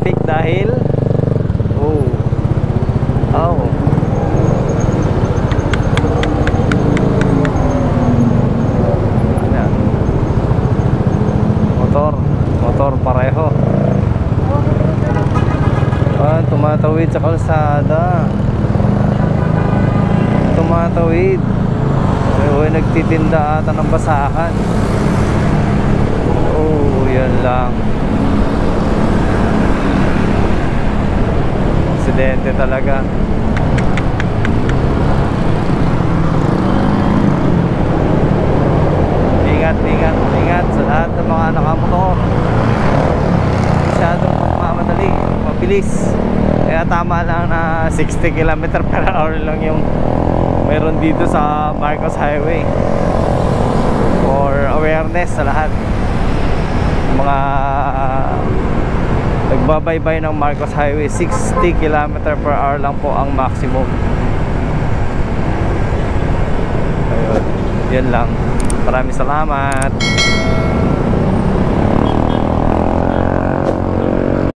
traffic dahil oh ayan. Motor pareho. Tumatawid sa kalsada. Tumatawid. Ay, nagtitinda ata ng basahan. Oh, yan lang. Aksidente talaga. Ingat sa lahat ng mga nakamotor. Masyadong magmamadali, mabilis. Kaya tama lang na 60 km/h lang yung meron dito sa Marcos Highway. For awareness sa lahat mga nagbabaybay ng Marcos Highway, 60 km/h lang po ang maximum. Ayun, yan lang. Maraming salamat.